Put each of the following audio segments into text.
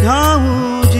जाऊं जी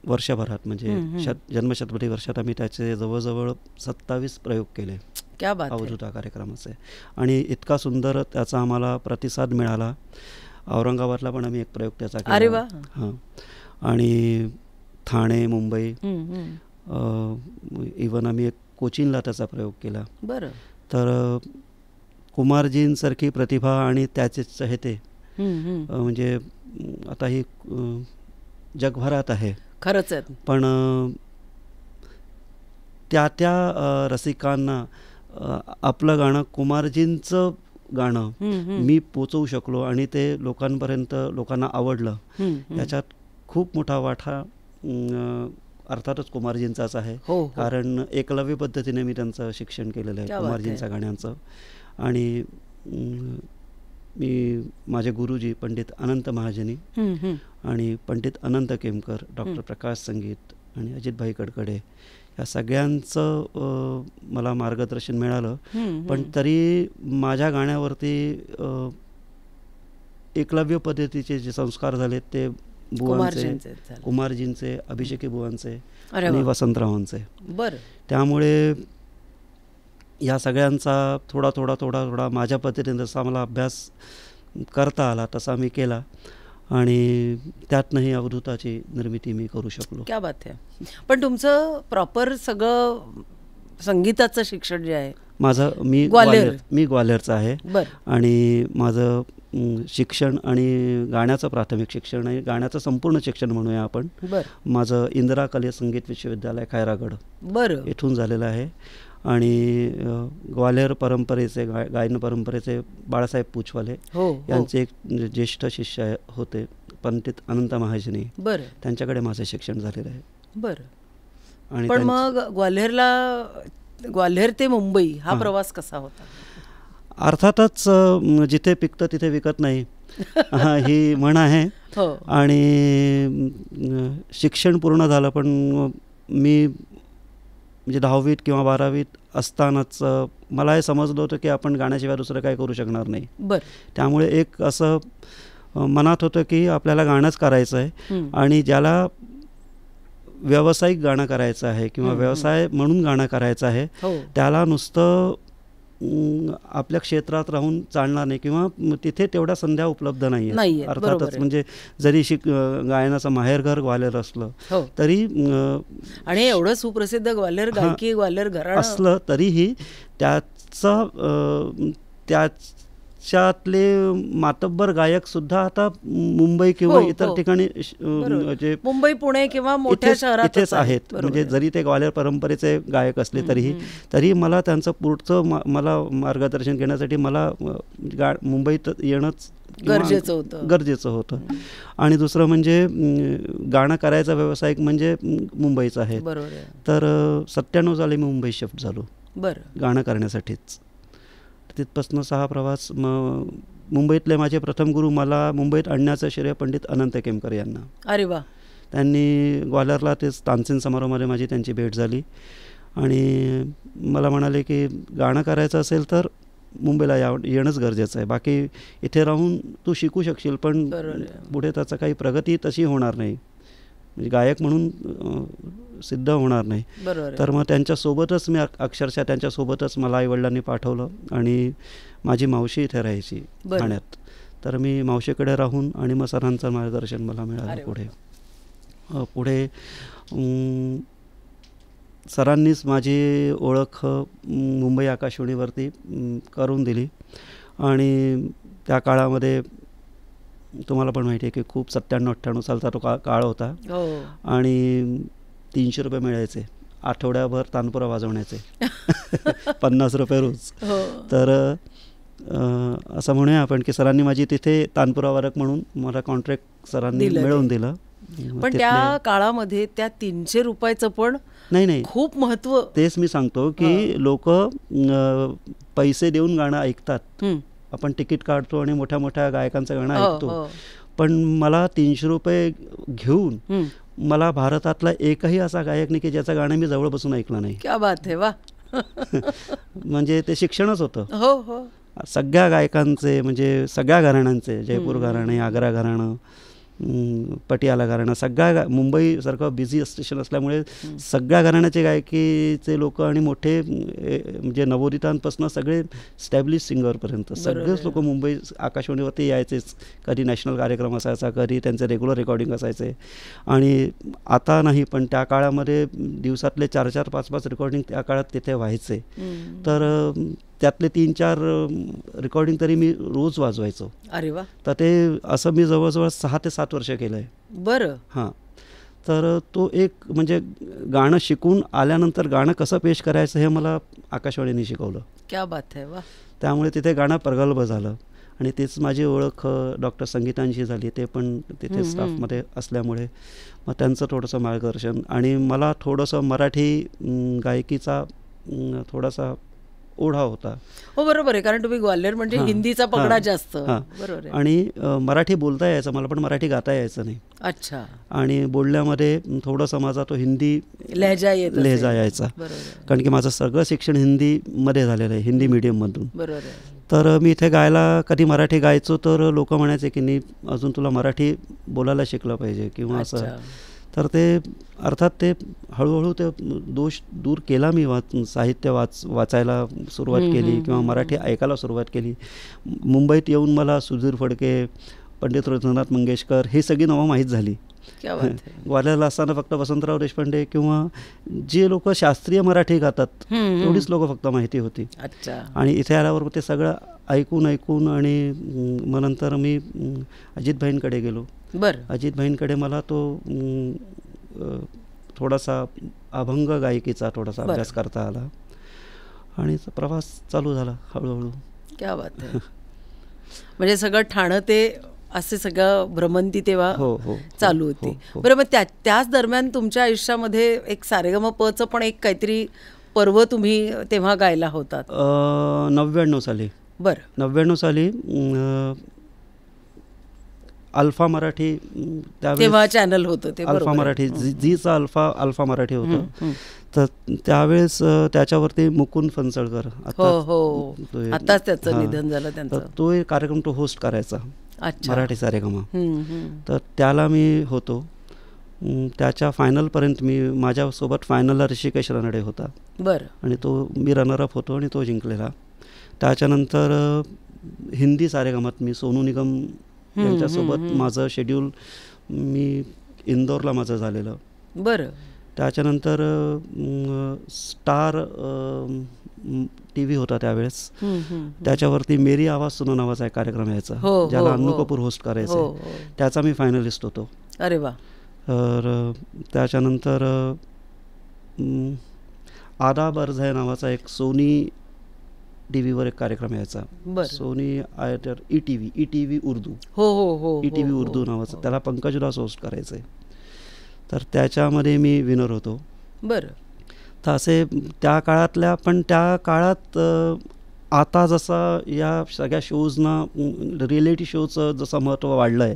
वर्षभरात म्हणजे जन्मशतपथी वर्षात आम्ही त्याचे जवळजवळ 27 प्रयोग केले अवधूता कार्यक्रमाचे. आणि इतका सुंदर त्याचा आम्हाला प्रतिसाद मिळाला. औरंगाबादला पण आम्ही एक प्रयोग त्याचा केला. हां. आणि ठाणे, मुंबई, इवन आम्ही एक कोचीनला त्याचा प्रयोग केला. बरं. तर कुमारजींसारखी प्रतिभा आणि त्याचे चहेते म्हणजे आता ही जगभरात आहे खरंच आहे. पण त्या रसिकांना आपलं गाणं, कुमारजींचं गाणं मी पोचवू शकलो आणि ते लोकांना आवडलं, याच्यात खूप मोठा वाटा अर्थातच कुमारजींचाच आहे. कारण एकलव्य पद्धतीने मी त्यांचं शिक्षण केलेलं आहे कुमारजींच्या गाण्यांचं. आणि मी माझे गुरुजी पंडित अनंत महाजनी आणि पंडित अनंत केमकर, डॉक्टर प्रकाश संगीत आणि अजितभाई कडकडे या सगळ्यांचं मला मार्गदर्शन मिळालं. पण तरी माझ्या गाण्यावरती एकलव्य पद्धतीचे जे संस्कार झाले ते बुवांचे, कुमारजींचे, अभिषेकी बुवांचे आणि वसंतरावांचे. बरं. त्यामुळे या सगळ्यांचा थोडा माझ्या पद्धतीने जसा मला अभ्यास करता आला तसा मी केला आणि त्यातनंही अवधूताची निर्मिती मी करू शकलो. क्या बात आहे. पण तुमचं प्रॉपर सगळं संगीताचं शिक्षण जे आहे मी ग्वाल्हेरचं आहे. आणि माझं शिक्षण आणि गाण्याचं प्राथमिक शिक्षण आहे, गाण्याचं संपूर्ण शिक्षण म्हणूया आपण, माझं इंदिरा कले संगीत विश्वविद्यालय खैरागड इथून झालेलं आहे. आणि ग्वाल्हेर परंपरेचे गायन परंपरेचे बाळासाहेब पूछवाले यांचे एक ज्येष्ठ शिष्य होते पंडित अनंत महाजनी, त्यांच्याकडे माझं शिक्षण झालेलं आहे. बरं. आणि पण मग ग्वाल्हेर ते मुंबई हा प्रवास कसा होता? अर्थातच जिथे पिकतं तिथे विकत नाही ही म्हण आहे. आणि शिक्षण पूर्ण झालं पण मी म्हणजे 10वीत किंवा 12वीत असतानाच मला हे समजलं होतं की आपण गाण्याशिवाय दुसरं काय करू शकणार नाही. त्यामुळे एक असं मनात होतं की आपल्याला गाणंच करायचं आहे आणि ज्याला व्यावसायिक गाणं करायचं आहे किंवा व्यवसाय म्हणून गाणं करायचं आहे त्याला नुसतं आपल्या क्षेत्रात राहून चालणार नाही किंवा तिथे तेवढ्या संध्या उपलब्ध नाही. अर्थातच म्हणजे जरी गायनाचं माहेरघर ग्वाल्हेर असलं तरी आणि एवढं सुप्रसिद्ध ग्वाल्हेर गायकी ग्वाल्हेर घराणं असलं तरीही त्याच्यातले मातब्बर गायक सुद्धा आता मुंबई किंवा इतर ठिकाणी मुंबई पुणे किंवा मोठ्या शहरातच आहेत. म्हणजे जरी ते ग्वाल्हेर परंपरेचे गायक असले तरी मला त्यांचं पुढचं मला मार्गदर्शन घेण्यासाठी मला मुंबईत येणंच गरजेचं होतं. आणि दुसरं म्हणजे गाणं करायचा व्यावसायिक म्हणजे मुंबईच आहे. तर 97 साली मी मुंबई शिफ्ट झालो गाणं करण्यासाठीच. तिथपासून 6 प्रवास. मुंबईतले माझे प्रथम गुरु मला मुंबईत आणण्याचं श्रेय पंडित अनंत केमकर यांना. अरे वा. त्यांनी ग्वाल्हेरला तेच तानसेन समारोहामध्ये माझी त्यांची भेट झाली आणि मला म्हणाले की गाणं करायचं असेल तर मुंबईला येणंच गरजेचं आहे, बाकी इथे राहून तू शिकू शकशील पण पुढे त्याचं काही प्रगती तशी होणार नाही, म्हणजे गायक म्हणून सिद्ध होणार नाही. तर मग त्यांच्यासोबतच मी अक्षरशः त्यांच्यासोबतच मला आईवडिलांनी पाठवलं आणि माझी मावशी इथे राहायची ठाण्यात. तर मी मावशीकडे राहून आणि मग सरांचं मार्गदर्शन मला मिळालं. पुढे सरांनीच माझी ओळख मुंबई आकाशवाणीवरती करून दिली आणि त्या काळामध्ये तुम्हाला पण माहिती आहे की खूप 97-98 सालचा तो काळ होता आणि 300 रुपये मिळायचे आठवड्याभर तानपुरा वाजवण्याचे 50 रुपये रोज. तर असं म्हणूया आपण की सरांनी माझी तिथे तानपुरावारक म्हणून मला कॉन्ट्रॅक्ट सरांनी मिळवून दिलं. पण त्या काळामध्ये त्या 300 रुपयाचं पण नाही खूप महत्व. तेच मी सांगतो की लोक पैसे देऊन गाणं ऐकतात, आपण तिकीट काढतो आणि मोठ्या मोठ्या गायकांचं गाणं ऐकतो, पण मला 300 रुपये घेऊन मला भारतातला एकही असा गायक नाही की ज्याचं गाणं मी जवळ बसून ऐकलं नाही. क्या बात आहे. वा. म्हणजे ते शिक्षणच होतं. सगळ्या गायकांचे म्हणजे सगळ्या घराण्यांचे, जयपूर घराणे, आग्रा घराणं, पटियाला घराणं, सगळ्या मुंबईसारखं बिझी स्टेशन असल्यामुळे सगळ्या घराण्याचे गायकीचे लोक आणि मोठे म्हणजे नवोदितांपासून सगळे स्टॅब्लिश सिंगरपर्यंत सगळेच लोक मुंबई आकाशवाणीवरती यायचेच. कधी नॅशनल कार्यक्रम असायचा, कधी त्यांचे रेग्युलर रेकॉर्डिंग असायचे. आणि आता नाही, पण त्या काळामध्ये दिवसातले 4-4, 5-5 रेकॉर्डिंग त्या काळात तिथे व्हायचे. तर त्यातले 3-4 रेकॉर्डिंग तरी मी रोज वाजवायचो. अरे वा. तर ते असं मी जवळजवळ 6 ते 7 वर्ष केलं आहे. बरं. हां. तर तो एक म्हणजे गाणं शिकून आल्यानंतर गाणं कसं पेश करायचं हे मला आकाशवाणीने शिकवलं. क्या बात आहे. वा. त्यामुळे तिथे गाणं प्रगल्भ झालं आणि तीच माझी ओळख डॉक्टर संगीतांशी झाली. ते पण तिथे स्टाफमध्ये असल्यामुळे मग त्यांचं थोडंसं मार्गदर्शन आणि मला थोडंसं मराठी गायकीचा थोडासा ओढा होता. हो बरोबर आहे, कारण तुम्ही ग्वाल्हेर म्हणजे हिंदीचा पगडा जास्त. बरोबर आहे. आणि मराठी बोलता यायचं मला, पण मराठी गाता यायचं नाही. अच्छा. आणि बोलण्यामध्ये थोडासा माझा तो हिंदी लहजा यायचा, कारण की माझं सगळं शिक्षण हिंदीमध्ये झालेलं आहे, हिंदी मीडियममधून. बरोबर आहे. तर मी इथे गायला कधी मराठी गायचो तर लोक म्हणायचे की नाही, अजून तुला मराठी बोलायला शिकलं पाहिजे किंवा असं. तर ते अर्थात ते हळूहळू ते दोष दूर केला मी. साहित्य वाचायला सुरुवात केली किंवा मराठी ऐकायला सुरुवात केली. मुंबईत येऊन मला सुधीर फडके, पंडित रघुनाथ मंगेशकर हे सगळी नावं माहीत झाली. ग्वाल्हेरला असताना फक्त वसंतराव देशपांडे किंवा जे लोक शास्त्रीय मराठी गातात तेवढीच लोक फक्त माहिती होती. आणि इथे आल्यावर ते सगळं ऐकून आणि मग नंतर मी अजितभाईंकडे गेलो. अजितभाईंकडे मला तो थोडासा अभंग गायकीचा थोडासा अभ्यास करता आला आणि प्रवास चालू झाला हळूहळू. क्या बात आहे. म्हणजे सगळं ठाणं ते असे सगळं भ्रमंती तेव्हा चालू होती. बरं, मग त्याच दरम्यान तुमच्या आयुष्यामध्ये एक सारेगमपचं पण एक काहीतरी पर्व तुम्ही तेव्हा गायला होतात. 99 साली. बरं. 99 साली अल्फा मराठी तेव्हा चॅनल होतं ते. अल्फा मराठी, झीचा अल्फा मराठी होतं. तर त्यावेळेस त्याच्यावरती मुकुंद फणसळकर, आताच त्याचं निधन झालं त्यांचं, तो एक कार्यक्रम तो होस्ट करायचा मराठी सारेगमा. तर त्याला मी होतो. त्याच्या फायनलपर्यंत माझ्यासोबत फायनलला ऋषिकेश रानडे होता. बरं. आणि मी रनरअप होतो आणि तो जिंकलेला. त्याच्यानंतर हिंदी सारेगमात मी सोनू निगम यांच्यासोबत माझं शेड्यूल इंदोरला माझं झालेलं. बरं. त्याच्यानंतर स्टार TV होता त्यावेळेस, त्याच्यावरती मेरी आवाज सुनो नावाचा एक कार्यक्रम यायचा, ज्याला अन्नू कपूर होस्ट करायचे. त्याचा मी फायनलिस्ट होतो. अरे वा. तर त्याच्यानंतर आदाब अर्ज आहे नावाचा एक सोनी TV वर एक कार्यक्रम यायचा, Sony ETV Urdu. ETV Urdu नावाचा, त्याला पंकज उदास होस्ट करायचे. तर त्याच्यामध्ये मी विनर होतो. बरं. तर असे त्या काळातल्या, पण त्या काळात आता जसं या सगळ्या शोजना रिएलिटी शोचं जसं महत्त्व वाढलं आहे,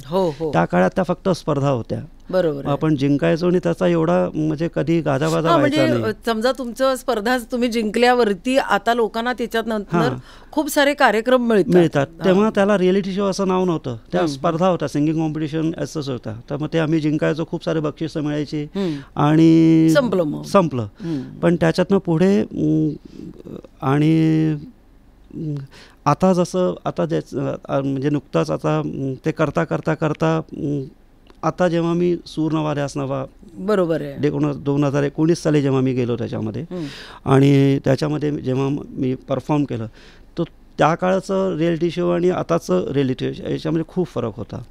त्या काळात त्या फक्त स्पर्धा होत्या. बरोबर. आपण जिंकायचो आणि त्याचा एवढा म्हणजे कधी गाजावाजा व्हायचा नाही. समजा तुमचं स्पर्धा तुम्ही जिंकल्यावरती आता लोकांना त्याच्यात नंतर खूप सारे कार्यक्रम मिळतात. तेव्हा त्याला रिएलिटी शो असं नाव नव्हतं, त्या स्पर्धा होत्या, सिंगिंग कॉम्पिटिशन असंच होता. तर मग ते आम्ही जिंकायचो, खूप सारे बक्षिसं मिळायची आणि संपलं. पण त्याच्यातनं पुढे आणि आता जसं म्हणजे नुकताच आता ते करता आता जेव्हा मी सूर नवा ध्यास नवा, बरोबर आहे, 2019 साली जेव्हा मी गेलो त्याच्यामध्ये, आणि त्याच्यामध्ये जेव्हा मी परफॉर्म केलं, तर त्या काळाचं रिएलिटी शो आणि आताचं रिएलिटी शो याच्यामध्ये खूप फरक होता.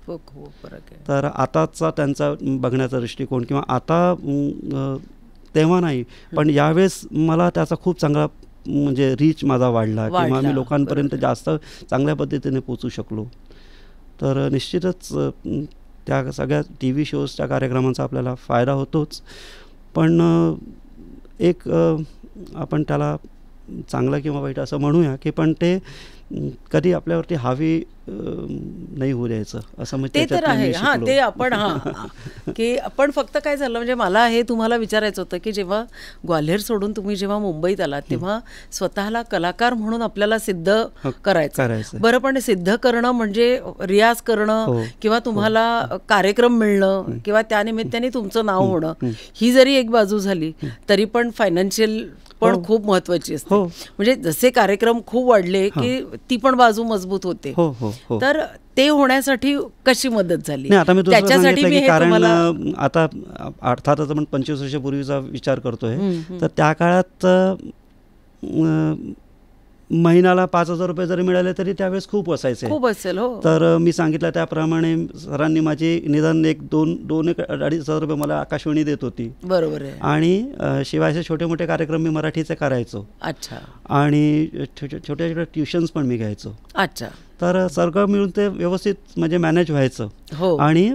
तर आताचा त्यांचा बघण्याचा दृष्टिकोन किंवा आता तेव्हा नाही, पण यावेळेस मला त्याचा खूप चांगला म्हणजे रीच माझा वाढला किंवा मी लोकांपर्यंत जास्त चांगल्या पद्धतीने पोचू शकलो. तर निश्चितच त्या सगळ्या TV शोजच्या कार्यक्रमांचा आपल्याला फायदा होतोच, पण एक आपण त्याला चांगलं किंवा वाईट असं म्हणूया की पण ते कधी आपल्यावरती हावी नाही होऊ द्यायचं असं म्हणजे ते तर आहे. हां, ते आपण की आपण फक्त काय झालं म्हणजे मला हे तुम्हाला विचारायचं होतं की जेव्हा ग्वाल्हेर सोडून तुम्ही जेव्हा मुंबईत आलात तेव्हा स्वतःला कलाकार म्हणून आपल्याला सिद्ध करायचं. बरं, पण सिद्ध करणं म्हणजे रियाज करणं किंवा तुम्हाला कार्यक्रम मिळणं किंवा त्यानिमित्ताने तुमचं नाव होणं ही जरी एक बाजू झाली तरी पण फायनान्शियल पण खूप महत्वाची असते. म्हणजे जसे कार्यक्रम खूप वाढले की ती पण बाजू मजबूत होते. तर ते होण्यासाठी कशी मदत झाली? त्याच्यासाठी मी कारण आता अर्थातच आपण 25 वर्षापूर्वीचा विचार करतोय तर त्या काळात महिन्याला 5,000 रुपये जरी मिळाले तरी त्यावेळेस खूप असायचे. खूप असेल. तर मी सांगितलं त्याप्रमाणे सरांनी माझी निदान 2,000-2,500 रुपये मला आकाशवाणी देत होती. बरोबर आहे. आणि शिवाय असे छोटे मोठे कार्यक्रम मी मराठीचे करायचो. अच्छा. आणि छोट्या छोट्या ट्युशन्स पण मी घ्यायचो. अच्छा. तर सगळं मिळून ते व्यवस्थित म्हणजे मॅनेज व्हायचं. आणि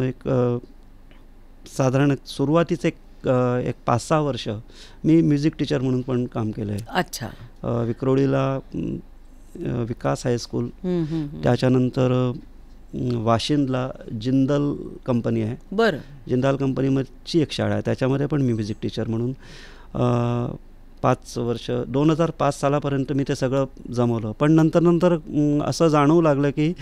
एक साधारण सुरुवातीचे एक 5-6 वर्ष मी म्युझिक टीचर म्हणून पण काम केलं आहे. अच्छा. विक्रोळीला विकास हायस्कूल, त्याच्यानंतर वाशिंदला जिंदाल कंपनी आहे. बरं. जिंदाल कंपनीची एक शाळा आहे त्याच्यामध्ये पण मी म्युझिक टीचर म्हणून 5 वर्ष 2005 सालापर्यंत मी ते सगळं जमवलं. पण नंतर असं जाणवू लागलं की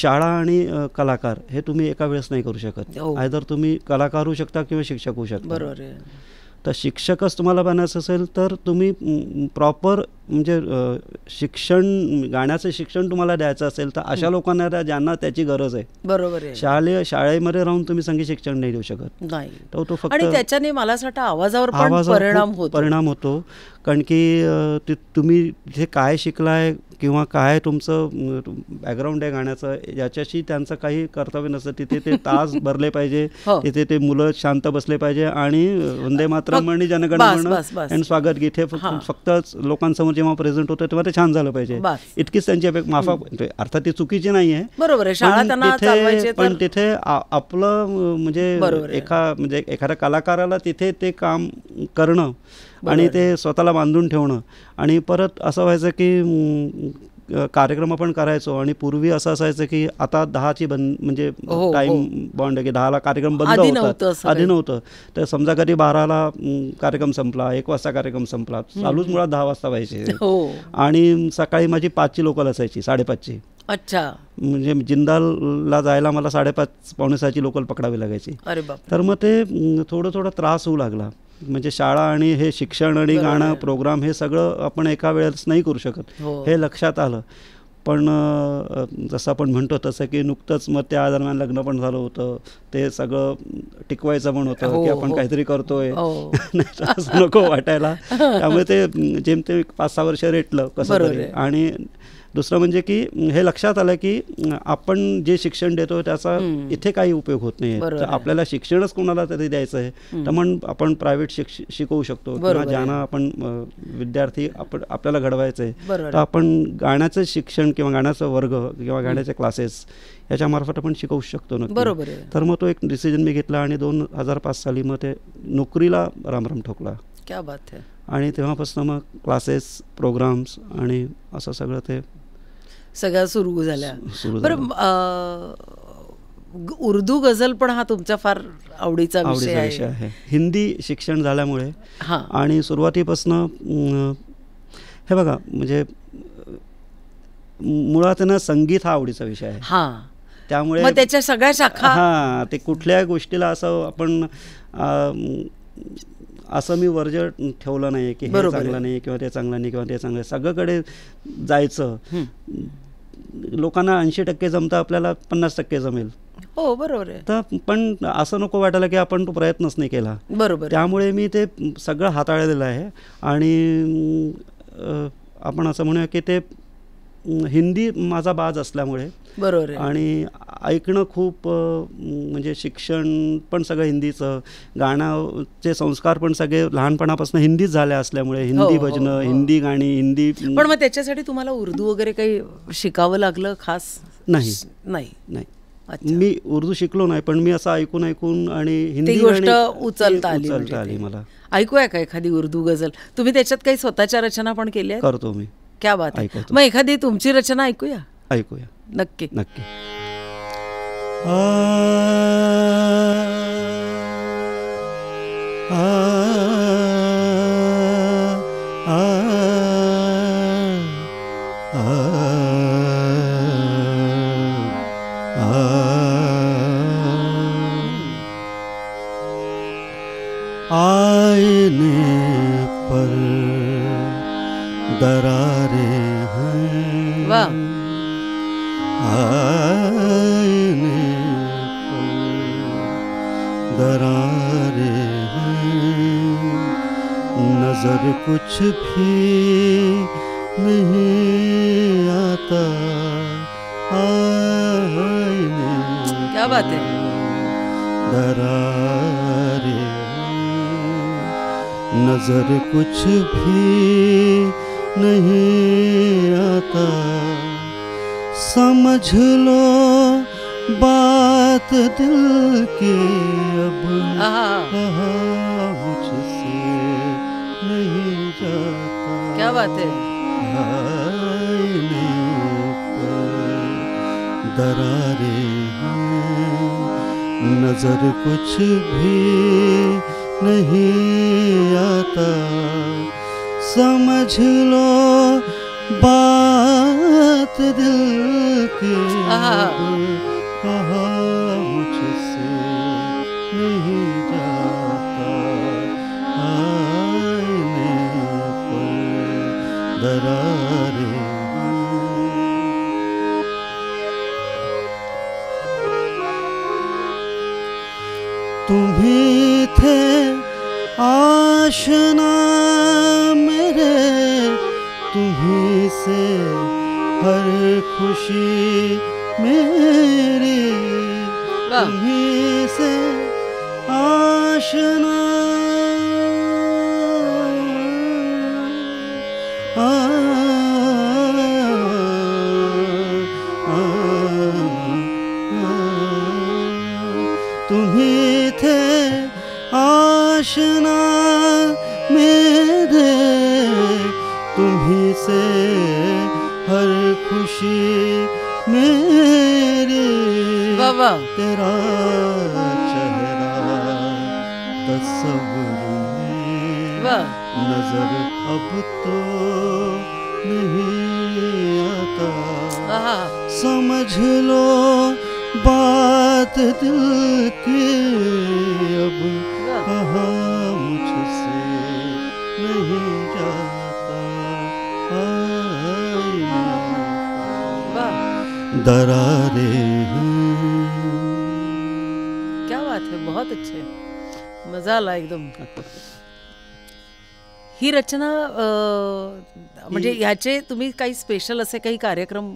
शाळा आणि कलाकार हे तुम्ही एका वेळेस नाही करू शकत. आयदर तुम्ही कलाकार होऊ शकता किंवा शिक्षक होऊ शकता. बरोबर आहे. तर शिक्षकच तुम्हाला बनायचं असेल तर तुम्ही प्रॉपर म्हणजे शिक्षण, गाण्याचं शिक्षण तुम्हाला द्यायचं असेल तर अशा लोकांना द्या ज्यांना त्याची गरज आहे. बरोबर आहे. शाळेमध्ये राहून तुम्ही संगीत शिक्षण नाही देऊ शकत. नाही. तो फक्त आणि त्याच्याने मला असं वाटतं आवाजावर परिणाम होतो. कारण की तुम्ही जे काय शिकलाय किंवा काय तुमचं बॅकग्राऊंड आहे गाण्याचं याच्याशी त्यांचं काही कर्तव्य नसतं. तिथे ते तास भरले पाहिजे, तिथे ते मुलं शांत बसले पाहिजे आणि वंदे मातरम आणि जनगण मन आणि स्वागत गीत हे फक्त लोकांसमोर जेव्हा प्रेझेंट होतं तेव्हा ते छान झालं पाहिजे इतकीच त्यांची माफा. अर्थात ती चुकीची नाही आहे. बरोबर आहे. पण तिथे आपलं म्हणजे एखाद्या कलाकाराला तिथे ते काम करणं आणि ते स्वतःला बांधून ठेवणं आणि परत असं व्हायचं की कार्यक्रम आपण करायचो आणि पूर्वी असं असायचं की आता 10ची म्हणजे टाइम बॉन्ड आहे की 10ला कार्यक्रम बंद होतात. आधी नव्हतं. तर समजा कधी 12ला कार्यक्रम संपला, 1 वाजता कार्यक्रम संपला, चालूच मुळात 10 वाजता व्हायचे. आणि सकाळी माझी 5ची लोकल असायची, 5:30ची. अच्छा. म्हणजे जिंदालला जायला मला 5:30-5:45ची लोकल पकडावी लागायची. तर मग ते थोडं त्रास होऊ लागला. म्हणजे शाळा आणि हे शिक्षण आणि गाणं प्रोग्राम हे सगळं आपण एका वेळेस नाही करू शकत हे लक्षात आलं. पण जसं आपण म्हणतो तसं की नुकतंच मग त्या दरम्यान लग्न पण झालं होतं. ते सगळं टिकवायचं पण होतं की आपण काहीतरी करतोय असं नको वाटायला. त्यामुळे ते जेमतेम 5-6 वर्ष रेटलं कसं तरी. आणि दुसरं म्हणजे की हे लक्षात आलं की आपण जे शिक्षण देतो त्याचा इथे काही उपयोग होत नाही. आपल्याला शिक्षणच कोणाला तरी द्यायचं आहे तर मग आपण प्रायव्हेट शिकवू शकतो किंवा ज्यांना आपण विद्यार्थी आपल्याला घडवायचं आहे तर आपण गाण्याचं शिक्षण किंवा गाण्याचा वर्ग किंवा गाण्याचे क्लासेस याच्यामार्फत आपण शिकवू शकतो ना. बरोबर. तर मग तो एक डिसिजन मी घेतला आणि 2005 साली मग ते नोकरीला रामराम ठोकला. क्या बात आहे. आणि तेव्हापासून मग क्लासेस, प्रोग्राम्स आणि असं सगळं ते सगळ्या सुरू झाल्या. बरं, उर्दू गझल पण हा तुमचा फार आवडीचा विषय आहे. हिंदी शिक्षण झाल्यामुळे आणि सुरुवातीपासून हे बघा म्हणजे मुळात ना संगीत हा आवडीचा विषय आहे. त्यामुळे त्याच्या सगळ्या शाखा ते कुठल्या गोष्टीला असं आपण असं मी वर्ज ठेवलं नाही की हे चांगलं नाही किंवा ते चांगलं नाही किंवा ते चांगलं. सगळीकडे जायचं. लोकांना 80% जमतं, आपल्याला 50% जमेल. हो, बरोबर आहे. तर पण असं नको वाटायला की आपण तो प्रयत्नच नाही केला. बरोबर. त्यामुळे मी ते सगळं हाताळलेलं आहे. आणि आपण असं म्हणूया की ते हिंदी माझा बाज असल्यामुळे बरोबर आहे. आणि ऐकणं खूप म्हणजे शिक्षण पण सगळं हिंदीचं, गाण्याचे संस्कार पण सगळे लहानपणापासून हिंदीच झाले असल्यामुळे हिंदी भजनं, हिंदी गाणी, हिंदी. पण मग त्याच्यासाठी तुम्हाला उर्दू वगैरे काही शिकावं लागलं खास? नाही. मी उर्दू शिकलो नाही पण मी असं ऐकून आणि हिंदी गोष्ट उचलता आली मला. ऐकूया का एखादी उर्दू गझल? तुम्ही त्याच्यात काही स्वतःच्या रचना पण केल्या? करतो मी. क्या बात आहे. मग एखादी तुमची रचना ऐकूया. नक्की नक्की. आईने पर दरारे हैं, वाह, आईने पर दरारे हैं, नजर कुछ भी नहीं आता, आईने क्या बात है, दरारे नजर कुछ भी नहीं आता, समझ लो बात दिल की अब कहा मुझसे नहीं जाता. क्या बात है. आईने पर दरारे हैं, नजर कुछ भी नहीं आता, समझ लो बात दिल की कहा मुझसे नहीं जाता, आईने पर दरारे. तुम्ही थे आशना मेरे, तुम्ही से हर खुशी मेरी, तुम्ही से आशना तुम्ही थे आशना मेरे, तुम्ही से हर खुशी मेरी, तेरा चेहरा तस्वीर में नजर अब तो नहीं आता, समझ लो बात दिल की अब कहा मुझसे नहीं जाता, आईने दरारे हैं. क्या बात है, बहुत अच्छे, मजा आला एकदम. ही रचना म्हणजे ह्याचे तुम्ही काही स्पेशल असे काही कार्यक्रम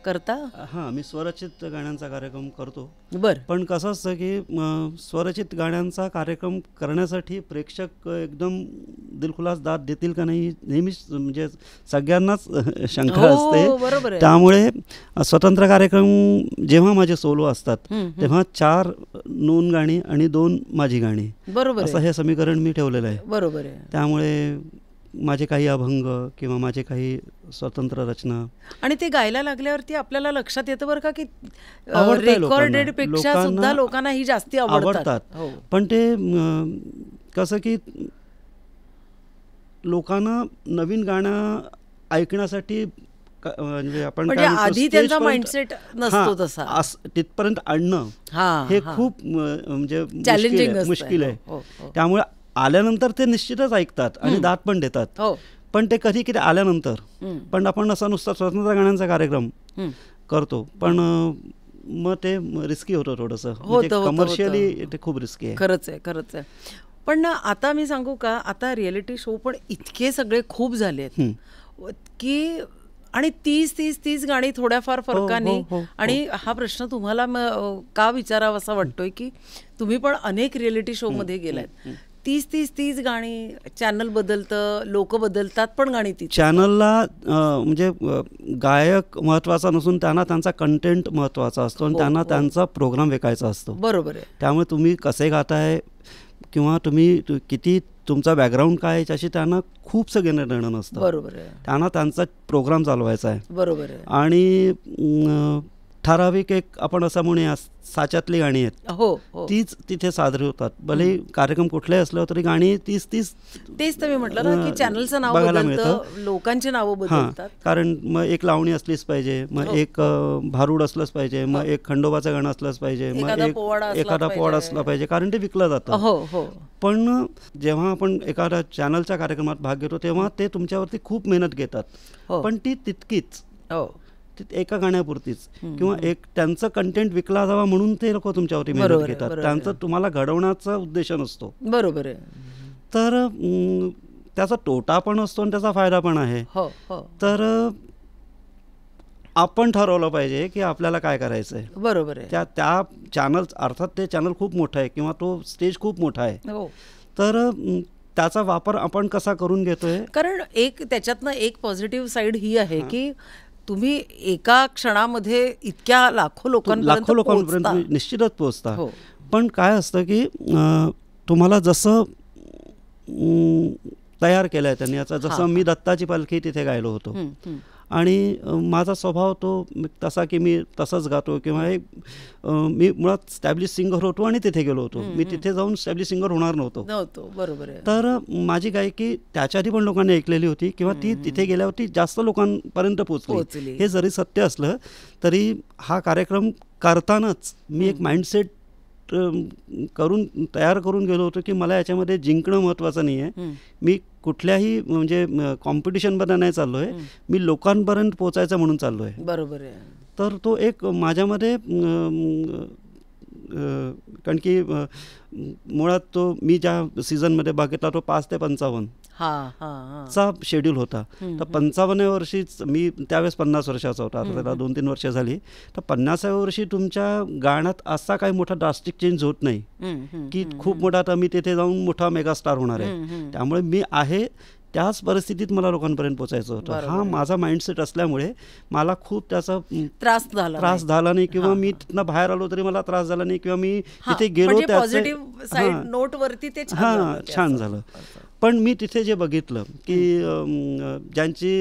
करता? हां, मी स्वरचित गाण्यांचा कार्यक्रम करतो. बरं. पण कसं असतं की स्वरचित गाण्यांचा कार्यक्रम करण्यासाठी प्रेक्षक एकदम दिलखुलास दाद देतील का नाही नेहमीच म्हणजे सगळ्यांनाच शंका असते. बरोबर आहे. त्यामुळे स्वतंत्र कार्यक्रम जेव्हा माझे सोलो असतात तेव्हा 4 नोन गाणी आणि 2 माझी गाणी, बरोबर असं हे समीकरण मी ठेवलेलं आहे. बरोबर आहे. त्यामुळे माझे काही अभंग किंवा माझे काही स्वतंत्र रचना आणि ते गायला लागल्यावरती आपल्याला लक्षात येतं बरं का की रेकॉर्डेड पेक्षा सुद्धा लोकांना ही जास्ती आवडतात. पण ते कसं की लोकांना नवीन गाणं ऐकण्यासाठी म्हणजे आपण आधी त्यांचा माइंडसेट नसतो तसा, तिथपर्यंत आणणं हे खूप म्हणजे मुश्किल आहे. त्यामुळे आल्यानंतर ते निश्चितच ऐकतात आणि दाद पण देतात. पण ते कधी किती आल्यानंतर पण आपण असा नुसता स्वतंत्र गाण्यांचा कार्यक्रम करतो पण मग ते रिस्की होतं थोडंसं, कमर्शियली ते खूप रिस्की आहे. खरंच आहे, खरंच आहे. पण आता मी सांगू का, आता रियालिटी शो पण इतके सगळे खूप झाले आहेत की आणि 30 गाणी थोड्याफार फरकाने. आणि हा प्रश्न तुम्हाला का विचारावा असा वाटतोय की तुम्ही पण अनेक रियालिटी शो मध्ये गेलात. 30 गाणी, चॅनल बदलतं, लोक बदलतात, पण गाणी ती चॅनलला म्हणजे गायक महत्वाचा नसून त्यांना त्यांचा कंटेंट महत्वाचा असतो आणि त्यांना त्यांचा प्रोग्राम विकायचा असतो. बरोबर आहे. त्यामुळे तुम्ही कसे गाताय, किंवा तुम्ही किती तुमचा बॅकग्राऊंड काय आहे याच्याशी त्यांना खूपसं घेणं देणं नसतं. बरोबर आहे. त्यांना त्यांचा प्रोग्राम चालवायचा आहे. बरोबर आहे. आणि ठराविक एक आपण असं म्हणूया साच्यातली गाणी आहेत, हो हो, तीच तिथे सादर होतात. भले कार्यक्रम कुठलेही असलं तरी गाणी तीच तेच तर मी म्हटलं ना की चॅनलचं नाव बघायला बदलतं, मिळतं. लोकांची नावं बदलतात. कारण मग एक लावणी असलीच पाहिजे, मग एक भारूड असलंच पाहिजे, मग एक खंडोबाचं गाणं असलंच पाहिजे, मग एखादा पोवाडा असला पाहिजे, कारण ते विकलं जातं. हो हो. पण जेव्हा आपण एखाद्या चॅनलच्या कार्यक्रमात भाग घेतो तेव्हा ते तुमच्यावरती खूप मेहनत घेतात, पण ती तितकीच एका गाण्यापुरतीच, किंवा एक त्यांचं कंटेंट विकला जावा म्हणून ते लोक तुमच्यावरती मेहनत घेतात. त्यांचं तुम्हाला घडवण्याचा उद्देश नसतो. बरोबर आहे. तर त्याचा तोटा पण असतो आणि त्याचा फायदा पण आहे. तर आपण ठरवलं पाहिजे की आपल्याला काय करायचं आहे. बरोबर आहे. त्या चॅनल, अर्थात ते चॅनल खूप मोठं आहे किंवा तो स्टेज खूप मोठा आहे, तर त्याचा वापर आपण कसा करून घेतोय. कारण एक त्याच्यातनं एक पॉझिटिव्ह साईड ही आहे की तुम्ही एका क्षणामध्ये इतक्या लाखो लोकांपर्यंत निश्चितच पोहोचता. पण काय असतं की तुम्हाला जसं तयार केलं आहे त्यांनी, आता जसं मी दत्ताची पालखी तिथे गायलो होतो आणि माझा स्वभाव तो तसा की मी तसंच गातो, किंवा मी मुळात स्टॅब्लिश सिंगर होतो आणि तिथे गेलो होतो. मी तिथे जाऊन स्टॅब्लिश सिंगर होणार नव्हतो. बरोबर आहे. तर माझी गायकी त्याच्या आधी पण लोकांनी ऐकलेली होती किंवा ती तिथे गेल्यावरती जास्त लोकांपर्यंत पोहोचली. हे जरी सत्य असलं तरी हा कार्यक्रम करतानाच मी एक माइंडसेट तयार करून गेलो होतो की मला याच्यामध्ये जिंकणं महत्त्वाचं नाही आहे. मी कुठल्याही म्हणजे कॉम्पिटिशनमध्ये नाही चाललो आहे, मी लोकांपर्यंत पोचायचं म्हणून चाललो आहे. बरोबर आहे. तर तो एक माझ्यामध्ये, कारण की मुळात तो मी ज्या सीझनमध्ये बघितला तो 5 ते 55 चा शेड्यूल होता. तर 55व्या वर्षीच मी त्यावेळेस 50 वर्षाचा होता, आता त्याला 2-3 वर्ष झाली. तर 50व्या वर्षी तुमच्या गाण्यात असा काही मोठा ड्रास्टिक चेंज होत नाही की खूप मोठा आता मी तिथे जाऊन मोठा मेगास्टार होणार आहे. त्यामुळे मी आहे त्याच परिस्थितीत मला लोकांपर्यंत पोचायचं होतं. हा माझा माइंडसेट असल्यामुळे मला खूप त्याचा त्रास झाला नाही, किंवा मी तिथनं बाहेर आलो तरी मला त्रास झाला नाही, किंवा मी तिथे गेलो छान झालं. पण मी तिथे जे बघितलं की ज्यांची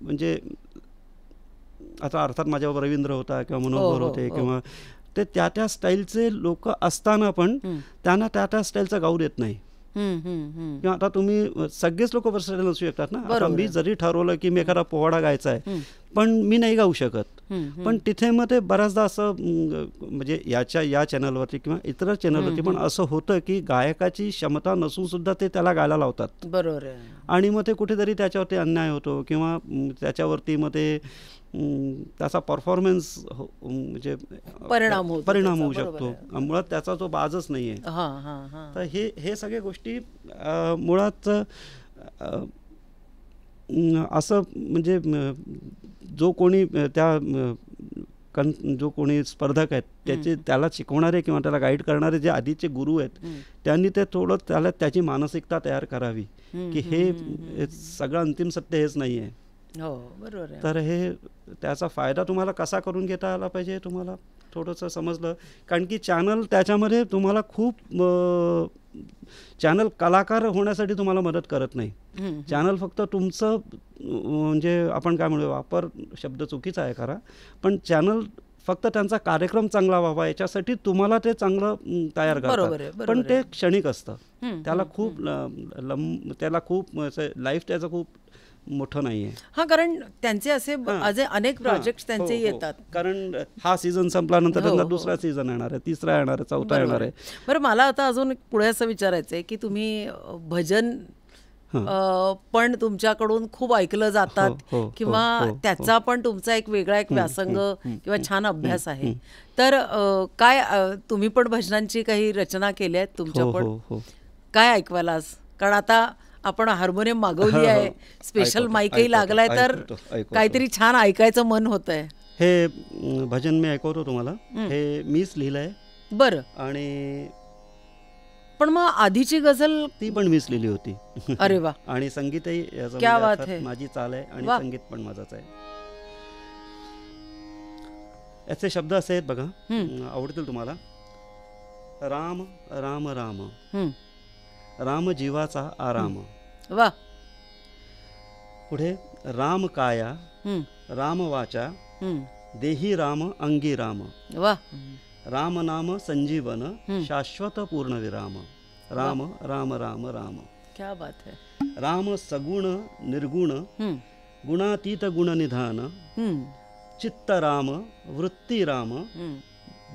म्हणजे आता अर्थात माझ्याबरोबर रवींद्र होता किंवा मनोहर होते, किंवा ते त्या स्टाईलचे लोक असताना पण त्यांना त्या स्टाईलचा गाऊ देत नाही. किंवा आता तुम्ही सगळेच लोक वर्सटाईल असू शकतात ना. आता मी जरी ठरवलं की मी एखादा पोवाडा गायचा आहे पण मी नाही गाऊ शकत, पण तिथे मग ते बऱ्याचदा असं म्हणजे या चॅनलवरती किंवा इतर चॅनलवरती पण असं होतं की गायकाची क्षमता नसून सुद्धा ते त्याला गायला लावतात. बरोबर. आणि मग ते कुठेतरी त्याच्यावरती अन्याय होतो, किंवा त्याच्यावरती मग ते त्याचा परफॉर्मन्स म्हणजे परिणाम होऊ शकतो. मुळात त्याचा तो बाजच नाही आहे. तर हे सगळ्या गोष्टी मुळात असं म्हणजे जो कोणी जो कोणी स्पर्धक आहेत त्याला शिकवणारे किंवा त्याला गाईड करणारे जे आधीचे गुरु आहेत त्यांनी ते थोडं त्याला त्याची मानसिकता तयार करावी की हे सगळं अंतिम सत्य हेच नाही आहे. बरोबर. तर हे त्याचा फायदा तुम्हाला कसा करून घेता आला पाहिजे तुम्हाला थोडंसं समजलं. कारण की चॅनल त्याच्यामध्ये तुम्हाला खूप चॅनल कलाकार होण्यासाठी तुम्हाला मदत करत नाही. चॅनल फक्त तुमचं म्हणजे आपण काय म्हणू, वापर शब्द चुकीचा आहे खरा, पण चॅनल फक्त त्यांचा कार्यक्रम चांगला व्हावा याच्यासाठी तुम्हाला ते चांगलं तयार करतात. पण ते क्षणिक असतं, त्याला खूप लाईफ त्याचं खूप मोठं नाहीये. कारण त्यांचे असे अनेक प्रोजेक्ट त्यांचे येतात. कारण हा सीझन संपल्यानंतर त्यांना दुसरा सीझन येणार आहे, तिसरा येणार आहे, चौथा येणार आहे. बरं, मला आता अजून पुढे असं विचारायचं आहे की तुम्ही भजन पण तुमच्याकडून खूप ऐकलं जातात किंवा त्याचा पण तुमचा एक वेगळा एक व्यासंग किंवा छान अभ्यास आहे. तर काय तुम्ही पण भजनांची काही रचना केल्या आहेत तुमच्या पण? काय ऐकवायला आज? कारण आता आपण हार्मोनियम मागवली आहे, स्पेशल माईकही लागलाय, तर काहीतरी छान ऐकायचं मन होत आहे. हे भजन मी ऐकवतो तुम्हाला. हे मीच लिहिलंय. बरं. आणि पण मग आधीची गझल ती पण मीच लिहिली होती. अरे वा. आणि संगीतही क्या बात है, माझी चाल आहे आणि संगीत पण माझाच आहे. याचे शब्द असे आहेत बघा, आवडतील तुम्हाला. राम राम राम, राम जीवाचा आराम. वा. पुढे राम काया, राम वाचा, देही राम अंगी राम. वा. राम नाम संजीवन, शाश्वत पूर्ण विराम. राम राम राम राम. क्या बात है. राम सगुण निर्गुण, गुणातीत गुणनिधान. चित्त राम, वृत्ती राम,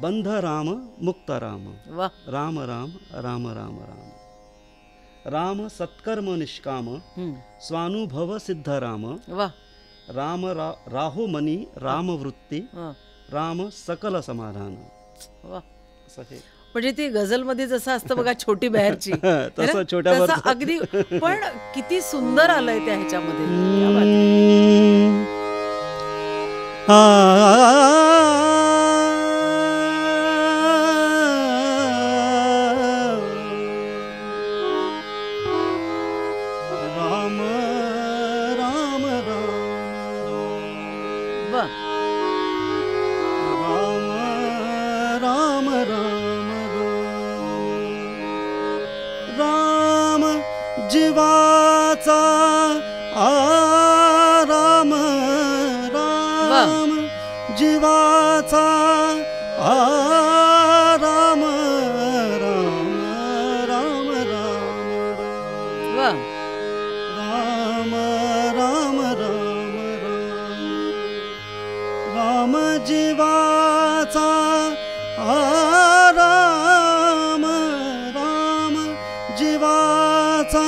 बंध राम, मुक्त राम. वा. राम राम राम राम राम. राम सत्कर्म निष्काम, स्वानुभव सिद्ध राम. वा. राम राहो मनी, राम वृत्ती, राम सकल समाधान. वा. असं. म्हणजे ती गझलमध्ये जसं असतं बघा छोटी बहरची, तसं छोट्या अगदी. पण किती सुंदर आलंय त्या ह्याच्यामध्ये. राम राम राम, राम राम राम, राम जीवाचा आराम. राम जीवाचा आराम. राम राम राम, राम राम राम राम. राम जीवाचा आराम. राम जीवाचा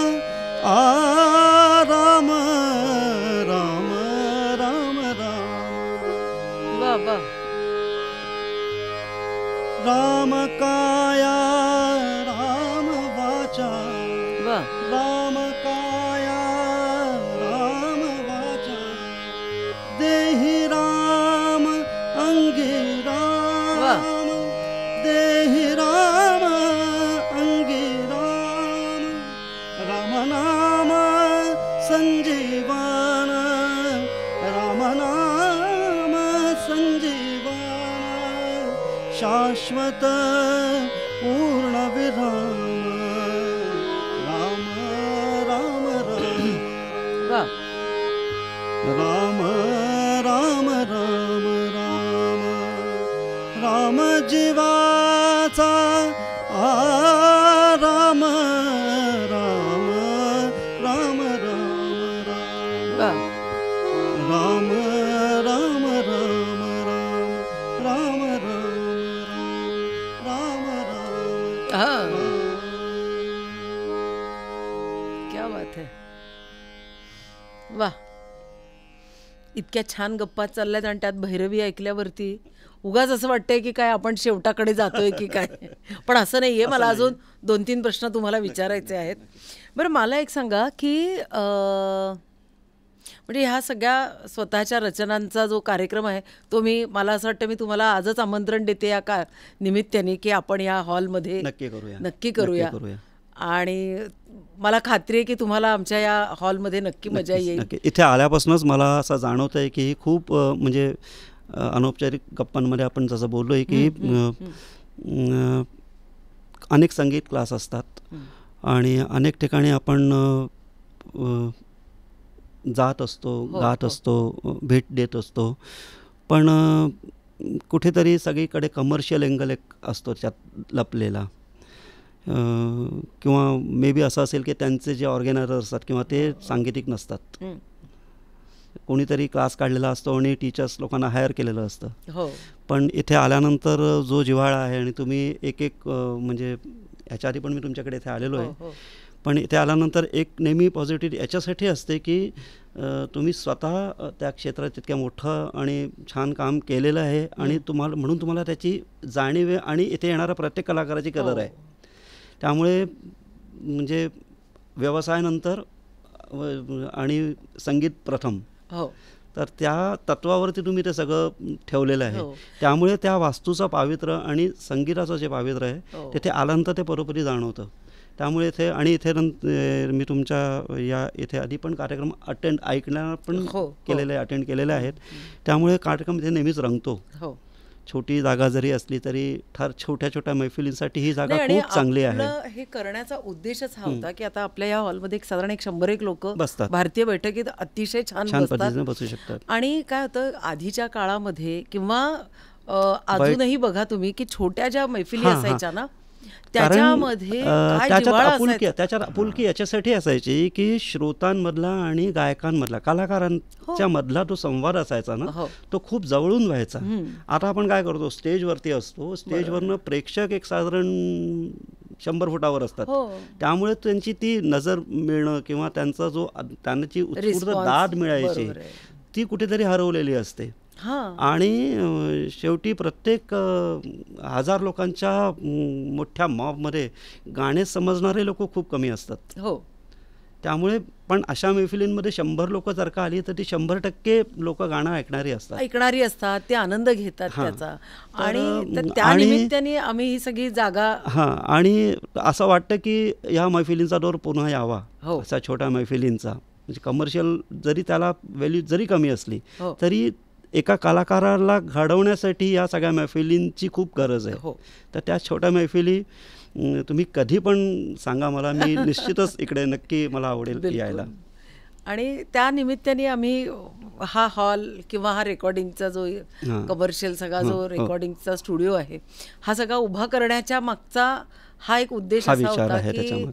आराम. राम राम राम. वा वा. राम काया, राम वाचा. वा. राम काया, राम वाचा, देही राम अंगी राम. देही राम अंगी राम. राम नाम संजीवन, राम नाम संजीवन. शाश्वत पूर्ण विराम. राम राम राम. वा. राम राम राम राम. राम जीवाचा आराम. राम राम राम राम. वा. राम राम राम राम. राम राम राम, राम राम. क्या बात है. वा. इतक्या छान गप्पा चालल्यात आणि त्यात भैरवी ऐकल्यावरती उगाच असं वाटतंय की काय आपण शेवटाकडे जातोय की काय. पण असं नाही आहे. मला अजून 2-3 प्रश्न तुम्हाला विचारायचे आहेत. बरं, मला एक सांगा की म्हणजे ह्या सगळ्या स्वतःच्या रचनांचा जो कार्यक्रम आहे तो मला असं वाटतं मी तुम्हाला आजच आमंत्रण देते या निमित्ताने की आपण या हॉलमध्ये नक्की करूया. आणि मला खात्री आहे की तुम्हाला आमच्या या हॉलमध्ये नक्की मजा येईल. इथे आल्यापासूनच मला असं जाणवत आहे की खूप म्हणजे अनौपचारिक गप्पांमध्ये आपण जसं बोललोय की अनेक संगीत क्लास असतात आणि अनेक ठिकाणी आपण जात असतो, गात असतो, भेट देत असतो. पण कुठेतरी सगळीकडे कमर्शियल एंगल एक असतो त्यात लपलेला. किंवा मे बी असं असेल की त्यांचे जे ऑर्गनायझर असतात किंवा ते सांगीतिक नसतात. कोणीतरी क्लास काढलेला असतो आणि टीचर्स लोकांना हायर केलेलं असतं. पण इथे आल्यानंतर जो जिव्हाळा आहे आणि तुम्ही एक म्हणजे ह्याच्या आधी पण मी तुमच्याकडे इथे आलेलो आहे. पण इथे आल्यानंतर एक नेहमी पॉझिटिव्ह याच्यासाठी असते की तुम्ही स्वतः त्या क्षेत्रात तितक्या मोठं आणि छान काम केलेलं आहे आणि म्हणून तुम्हाला त्याची जाणीव आहे आणि इथे येणाऱ्या प्रत्येक कलाकाराची कदर आहे. त्यामुळे म्हणजे व्यवसायानंतर आणि संगीत प्रथम, तर त्या तत्वावरती तुम्ही ते सगळं ठेवलेलं आहे. त्यामुळे त्या वास्तूचं पावित्र्य आणि संगीताचं जे पावित्र्य आहे तिथे आल्यानंतर ते बरोबरी जाणवतं. त्यामुळे इथे आणि इथे मी तुमच्या या इथे आधी पण कार्यक्रम ऐकण्याला पण केलेले अटेंड केलेले आहेत. त्यामुळे कार्यक्रम इथे नेहमीच रंगतो. छोटी जागा जरी असली तरी छोट्या छोट्या मैफिलींसाठी ही जागा खूप चांगली आहे. हे करण्याचा उद्देशच हा होता की आता आपल्या या हॉलमध्ये साधारण 100 लोक बसतात. भारतीय बैठकीत अतिशय छान पद्धतीने बसू शकतात. आणि काय होतं आधीच्या काळामध्ये किंवा अजूनही बघा तुम्ही की छोट्या ज्या मैफिली असायच्या ना त्याच्यामध्ये त्याच्यात आपुलकी याच्यासाठी असायची की श्रोतांमधला आणि गायकांमधला कलाकारांच्या मधला तो संवाद असायचा ना तो खूप जवळून व्हायचा. आता आपण काय करतो स्टेजवरती असतो, स्टेजवरनं प्रेक्षक एक साधारण 100 फुटावर असतात, त्यामुळे त्यांची ती नजर मिळणं किंवा त्यांचा जो त्यांची उत्स्फूर्त दाद मिळायची ती कुठेतरी हरवलेली असते. आणि शेवटी प्रत्येक 1000 लोकांच्या मोठ्या मॉबमध्ये गाणे समजणारे लोक खूप कमी असतात. त्यामुळे पण अशा मैफिलींमध्ये 100 लोक जर का आली तर ती 100% लोक गाणं ऐकणारी असतात, ते आनंद घेतात त्याचा. आणि त्या निमित्ताने आम्ही ही सगळी जागा आणि असं वाटतं की या मैफिलींचा दौर पुन्हा यावा. अशा छोट्या मैफिलींचा म्हणजे कमर्शियल जरी त्याला व्हॅल्यू जरी कमी असली तरी एका कलाकाराला घडवण्यासाठी या सगळ्या मैफिलींची खूप गरज आहे. तर त्या छोट्या मैफिली तुम्ही कधी पण सांगा मला, मी निश्चितच इकडे नक्की मला आवडेल यायला. आणि त्या निमित्ताने आम्ही हा हॉल किंवा हा रेकॉर्डिंगचा जो कमर्शियल सगळा जो रेकॉर्डिंगचा स्टुडिओ आहे हा सगळा उभा करण्याच्या मागचा हा एक उद्देश असा होता की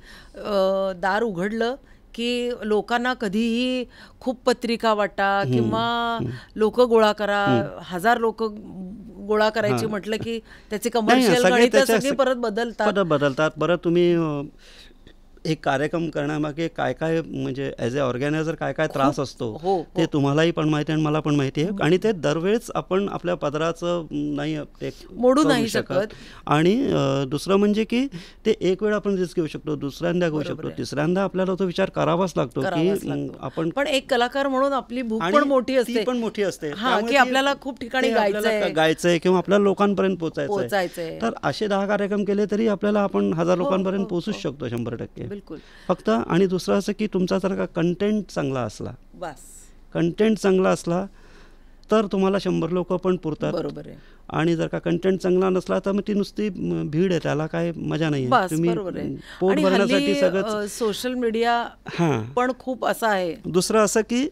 दार उघडलं की लोकांना कधीही खूप पत्रिका वाटा किंवा लोक गोळा करा, 1000 लोक गोळा करायची म्हटलं की त्याचे कमर्शियल गणित सगळे परत बदलतात. बरं तुम्ही एक कार्यक्रम करण्यामागे काय काय म्हणजे ॲज अ ऑर्गॅनायझर काय काय त्रास असतो ते तुम्हालाही पण माहिती आहे आणि मला पण माहिती आहे. आणि ते दरवेळेस आपण आपल्या पदराचं नाही ते मोडू नाही शकत. आणि दुसरं म्हणजे की ते एक वेळ आपण रिस्क घेऊ शकतो, दुसऱ्यांदा घेऊ शकतो, तिसऱ्यांदा आपल्याला तो विचार करावाच लागतो की आपण पण एक कलाकार म्हणून आपली भूक पण मोठी असते की आपल्याला खूप ठिकाणी गायचंय किंवा आपल्याला लोकांपर्यंत पोहोचायचंय. तर असे 10 कार्यक्रम केले तरी आपल्याला आपण 1000 लोकांपर्यंत पोहोचूच शकतो 100%. फक्त. आणि दुसरं असं की तुमचा जर का कंटेंट चांगला असला, कंटेंट चांगला असला तर तुम्हाला 100 लोक पण पुरतात. बरोबर आहे. आणि जर का कंटेंट चांगला नसला तर मग ती नुसती भीड आहे, त्याला काय मजा नाही. तुम्ही पोट भरण्यासाठी सगळं सोशल मीडिया पण खूप असं आहे. दुसरं असं की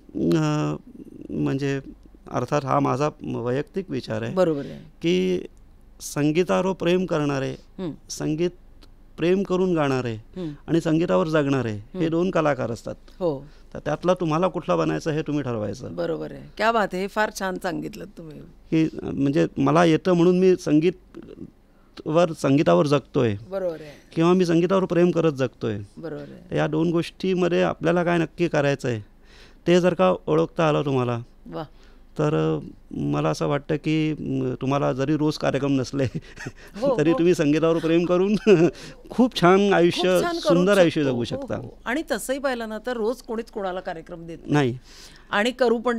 म्हणजे अर्थात हा माझा वैयक्तिक विचार आहे. बरोबर आहे की संगीतावर प्रेम करणारे, संगीत प्रेम करून गाणारे आणि संगीतावर जगणारे हे 2 कलाकार असतात. तर त्यातला तुम्हाला कुठला बनायचं हे तुम्ही ठरवायचं. बरोबर आहे. क्या बात आहे. हे फार छान सांगितलं तुम्ही. की म्हणजे मला येतं म्हणून मी संगीतावर जगतोय. बरोबर आहे. किंवा मी संगीतावर प्रेम करत जगतोय. बरोबर आहे. या 2 गोष्टीमध्ये आपल्याला काय नक्की करायचं आहे ते जर का ओळखता आलं तुम्हाला तर मला असं वाटतं की तुम्हाला जरी रोज कार्यक्रम नसले तरी तुम्ही संगीतावर प्रेम करून खूप छान आयुष्य, सुंदर आयुष्य जगू शकता. आणि तसंही पाहिलं ना तर रोज कोणीच कोणाला कार्यक्रम देत नाही आणि करू पण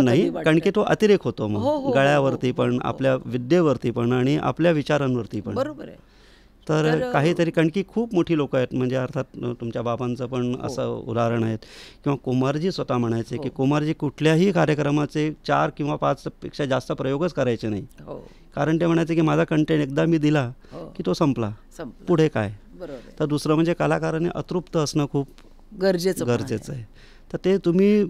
नाही कारण की तो अतिरेक होतो मग गळ्यावरती पण, आपल्या विद्येवरती पण आणि आपल्या विचारांवरती पण. बरोबर आहे. तर काहीतरी कारण की खूप मोठी लोक आहेत म्हणजे अर्थात तुमच्या बाबांचं पण असं उदाहरण आहेत किंवा कुमारजी स्वतः म्हणायचे की कुमारजी कुठल्याही कार्यक्रमाचे 4 किंवा 5 पेक्षा जास्त प्रयोगच करायचे नाही. कारण ते म्हणायचे की माझा कंटेंट एकदा मी दिला की तो संपला, पुढे काय. तर दुसरं म्हणजे कलाकाराने अतृप्त असणं खूप गरजेचं आहे. तर ते तुम्ही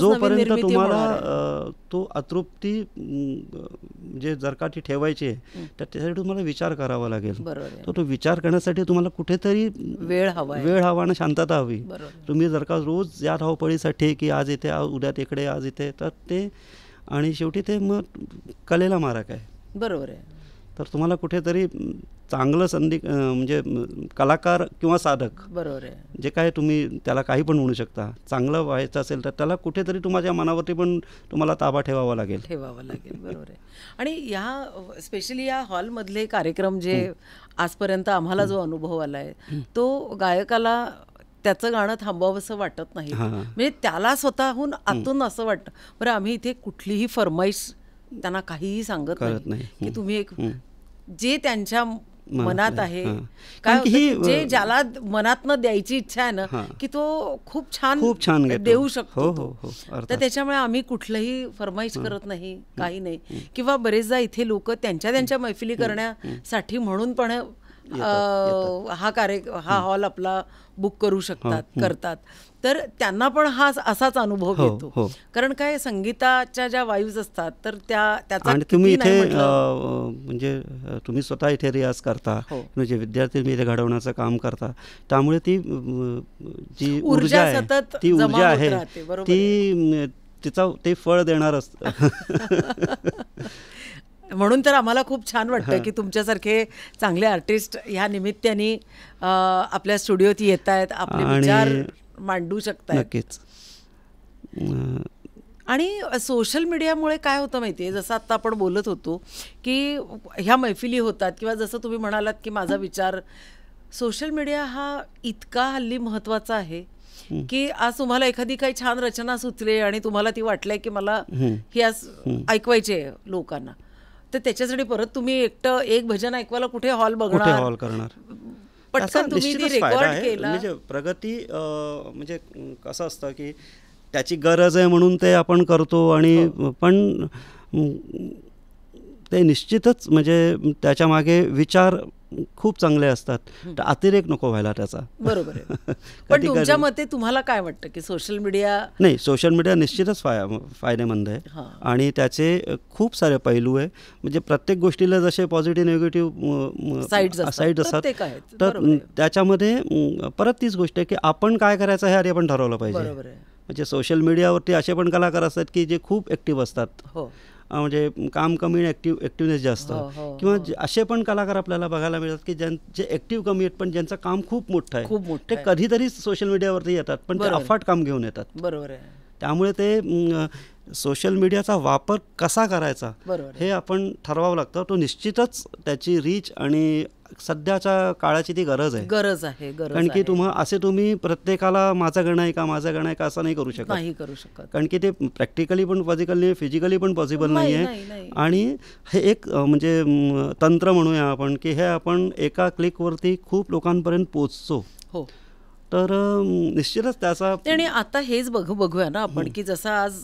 जोपर्यंत तुम्हाला तो अतृप्ती म्हणजे जर का ती ठेवायची आहे तर त्यासाठी तुम्हाला विचार करावा लागेल. तो विचार करण्यासाठी तुम्हाला कुठेतरी वेळ हवा आणि शांतता हवी. तुम्ही जर का रोज या धावपळीसाठी की आज इथे उद्या तिकडे आज इथे तर ते आणि शेवटी ते मग कलेला मारक आहे. बरोबर आहे. तर तुम्हाला कुठेतरी चांगलं संधी म्हणजे कलाकार किंवा साधक, बरोबर आहे, जे काय तुम्ही त्याला काही पण म्हणू शकता, चांगलं व्हायचं असेल तर त्याला कुठेतरी तुमच्या मनावरती पण तुम्हाला ताबा ठेवावा लागेल. बरोबर आहे. आणि ह्या स्पेशली या हॉलमधले कार्यक्रम जे आजपर्यंत आम्हाला जो अनुभव आला आहे तो गायकाला त्याचं गाणं थांबवावंसं वाटत नाही. म्हणजे त्याला स्वतःहून आतून असं वाटतं बरं आम्ही इथे कुठलीही फरमाईश त्यांना काहीही सांगत नाही की तुम्ही एक जे त्यांच्या मनात आहे. काय होतं, जे ज्याला मनातनं द्यायची इच्छा आहे ना की तो खूप छान देऊ शकतो. तर त्याच्यामुळे आम्ही कुठलंही फरमाईश करत नाही, काही नाही. किंवा बरेचदा इथे लोक त्यांच्या मैफिली करण्यासाठी म्हणून पण हा हॉल आपला बुक करू करतात. तर त्यांना पण हा असाच अनुभव येतो. कारण काय, संगीताच्या ज्या वाईव्ज असतात तर त्याचा तुम्ही इथे म्हणजे तुम्ही स्वतः इथे रियाज करता, म्हणजे विद्यार्थी इथे घडवण्याचं काम करता, त्यामुळे ती जी ऊर्जा आहे, ती ऊर्जा आहे ती ते फळ देणार असतं. म्हणून तर आम्हाला खूप छान वाटतं की तुमच्यासारखे चांगले आर्टिस्ट ह्या निमित्ताने आपल्या स्टुडिओत येत आहेत, आपले विचार मांडू शकतात. नक्कीच. आणि सोशल मीडियामुळे काय होतं माहिती आहे, जसं आत्ता आपण बोलत होतो की ह्या मैफिली होतात, किंवा जसं तुम्ही म्हणालात की माझा विचार, सोशल मीडिया हा इतका हल्ली महत्त्वाचा आहे की आज तुम्हाला एखादी काही छान रचना सुचली आणि तुम्हाला ती वाटलंय की मला ही आज ऐकवायची आहे लोकांना, तर त्याच्यासाठी परत तुम्ही एक भजन ऐकवायला कुठे हॉल करणार, पटकन तुम्ही ती रेकॉर्ड केला. म्हणजे प्रगती म्हणजे कसं असतं की त्याची गरज आहे म्हणून ते आपण करतो, आणि पण ते निश्चितच म्हणजे त्याच्या मागे विचार खूप चांगले असतात, तर अतिरेक नको व्हायला त्याचा. बरोबर आहे. पण तुमच्या मते तुम्हाला काय वाटतं की सोशल मीडिया? नाही, सोशल मीडिया निश्चितच फायदेमंद आहे आणि त्याचे खूप सारे पैलू आहे. म्हणजे प्रत्येक गोष्टीला जसे पॉझिटिव्ह निगेटिव्ह साईड्स असतात, तर त्याच्यामध्ये परत तीच गोष्ट आहे की आपण काय करायचं हे आधी आपण ठरवलं पाहिजे. म्हणजे सोशल मीडियावरती असे पण कलाकार असतात की जे खूप ऍक्टिव्ह असतात, म्हणजे काम कमी ऍक्टिव्हनेस जास्त, किंवा असे पण कलाकार आपल्याला बघायला मिळतात की जे ऍक्टिव्ह कमी आहेत पण ज्यांचं काम खूप मोठं आहे, ते कधीतरी सोशल मीडियावरती येतात पण ते अफाट काम घेऊन येतात. बरोबर आहे. त्यामुळे ते सोशल मीडियाचा वापर कसा करायचा हे आपण ठरवावं लागतं. तो निश्चितच त्याची रीच आणि सध्याच्या काळाची ती गरज आहे. कारण की तुम्ही प्रत्येकाला माझं गाणं आहे का असं नाही करू शकत. कारण की ते प्रॅक्टिकली पण पॉसिबल नाही, फिजिकली पण पॉसिबल नाही आहे. आणि हे एक म्हणजे तंत्र म्हणूया आपण की हे आपण एका क्लिकवरती खूप लोकांपर्यंत पोचतो. तर निश्चितच त्याचा. आणि आता हेच बघूया ना आपण की जसं आज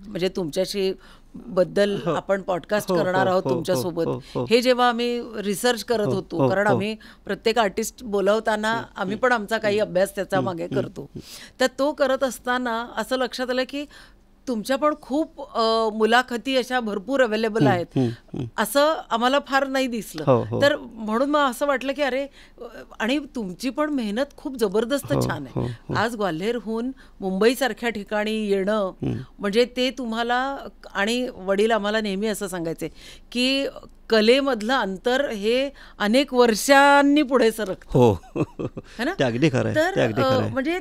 म्हणजे तुमच्याशी बद्दल आपण पॉडकास्ट करणार आहोत तुमच्यासोबत, हे जेव्हा आम्ही रिसर्च करत होतो, कारण आम्ही प्रत्येक आर्टिस्ट बोलवताना आम्ही पण आमचा काही अभ्यास त्याचा मागे करतो, तर तो करत असताना असं लक्षात आलं की तुमच्या पण खूप मुलाखती अशा भरपूर अवेलेबल आहेत, असं आम्हाला फार नाही दिसलं. तर म्हणून मग असं वाटलं की अरे, आणि तुमची पण मेहनत खूप जबरदस्त छान आहे. आज ग्वाल्हेरहून मुंबईसारख्या ठिकाणी येणं म्हणजे ते तुम्हाला, आणि वडील आम्हाला नेहमी असं सांगायचे की कलेमधलं अंतर हे अनेक वर्षांनी पुढे सरकतं. है ना? अगदी खरं आहे. तर म्हणजे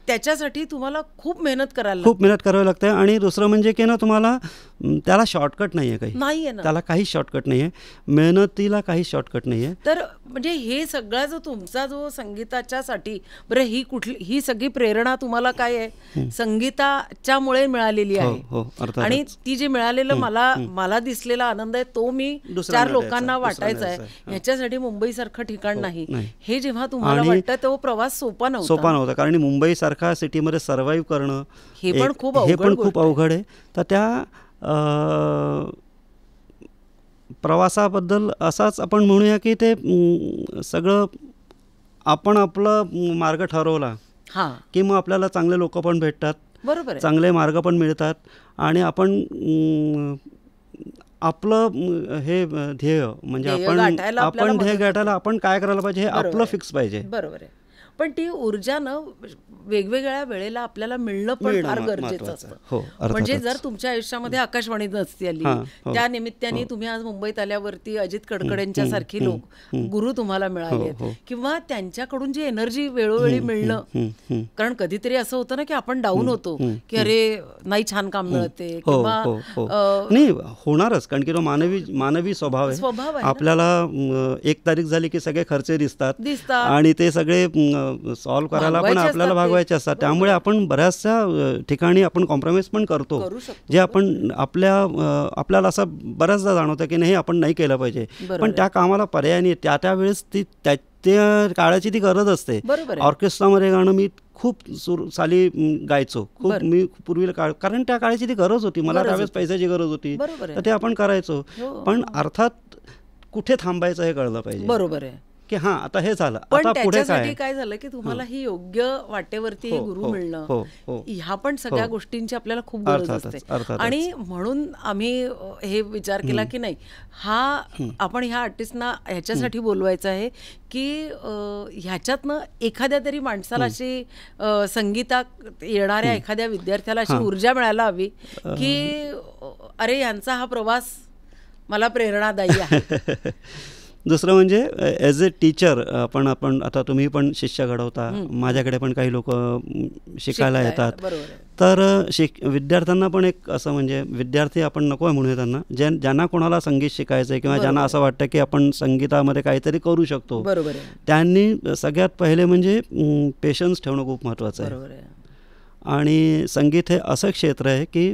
त्याच्यासाठी तुम्हाला खूप मेहनत करावी लागते. आणि दुसरं म्हणजे की ना, तुम्हाला त्याला शॉर्टकट नाही आहे, काही नाही आहे ना, त्याला काही शॉर्टकट नाही आहे, मेहनतीला काही शॉर्टकट नाही आहे. तर म्हणजे हे सगळा जो तुमचा जो संगीताच्यासाठी, बरं ही सगळी प्रेरणा तुम्हाला काय आहे, संगीताच्यामुळे मिळालेली आहे. आणि ती जी मिळालेलं मला दिसलेला आनंद आहे तो मी 4 लोकांना वाटायचा आहे. ह्याच्यासाठी मुंबईसारखं ठिकाण नाही, हे जेव्हा तुम्हाला वाटतं तो प्रवास सोपा नव्हता. कारण मुंबई सारख्या सिटीमध्ये सर्व्हाइव्ह करणं हे पण खूप अवघड आहे. तर त्या प्रवासाबद्दल असाच आपण म्हणूया की ते सगळं आपण आपला मार्ग ठरवला की मग आपल्याला चांगले लोक पण भेटतात, बरोबर, चांगले मार्ग पण मिळतात, आणि आपण आपलं हे ध्येय म्हणजे आपण ध्येय गाठायला आपण काय करायला पाहिजे हे आपलं फिक्स पाहिजे. बरोबर आहे. पण ती ऊर्जा वेगवेगळ्या वेळेला आपल्याला मिळणं पण फार गरजेचं असतं. म्हणजे जर तुमच्या आयुष्यामध्ये आकाशवाणी नसती आली, त्या निमित्ताने तुम्ही आज मुंबईत आल्यावरती अजित कडकडेंच्या सारखी लोक गुरु तुम्हाला मिळाले, किंवा त्यांच्याकडून जी एनर्जी वेळोवेळी मिळणं. कारण कधीतरी असं होतं ना की आपण डाऊन होतो की अरे नाही छान काम मिळते, किंवा नाही होणारच, कारण की तो मानवी स्वभाव आहे. आपल्याला 1 तारीख झाली की सगळे खर्च दिसतात आणि ते सगळे सॉल्व्ह करायला पण आपल्याला भागवायचे असतात. त्यामुळे आपण बऱ्याचशा ठिकाणी आपण कॉम्प्रोमाइज पण करतो, जे आपण आपल्याला असं बऱ्याचदा जाणवतं की नाही आपण नाही केलं पाहिजे, पण त्या कामाला पर्याय नाही. त्यावेळेस त्या काळाची ती गरज असते. ऑर्केस्ट्रामध्ये गाणं मी खूप साली गायचो, खूप मी पूर्वीला कारण त्या काळाची ती गरज होती, मला त्यावेळेस पैशाची गरज होती, तर ते आपण करायचो. पण अर्थात कुठे थांबायचं हे कळलं पाहिजे. बरोबर आहे की हां आता हे झालं, पण आता पुढे काय झालं की तुम्हाला ही योग्य वाटेवरती गुरु मिळणं, ह्या पण सगळ्या गोष्टींची आपल्याला खूप गरज असते. आणि म्हणून आम्ही हे विचार केला की नाही, आपण ह्या आर्टिस्टना ह्याच्यासाठी बोलवायचं आहे की ह्याच्यातनं एखाद्या तरी माणसाला अशी संगीतात येणाऱ्या एखाद्या विद्यार्थ्याला अशी ऊर्जा मिळायला हवी की अरे यांचा हा प्रवास मला प्रेरणादायी आहे. दुसरं म्हणजे ॲज ए टीचर आपण आता तुम्ही पण शिष्य घडवता, माझ्याकडे पण काही लोक शिकायला येतात, तर विद्यार्थ्यांना पण एक असं म्हणजे विद्यार्थी आपण नको आहे म्हणूया त्यांना, ज्यांना कोणाला संगीत शिकायचं आहे किंवा ज्यांना असं वाटतं की आपण संगीतामध्ये काहीतरी करू शकतो, त्यांनी सगळ्यात पहिले म्हणजे पेशन्स ठेवणं खूप महत्त्वाचं आहे. आणि संगीत हे असं क्षेत्र आहे की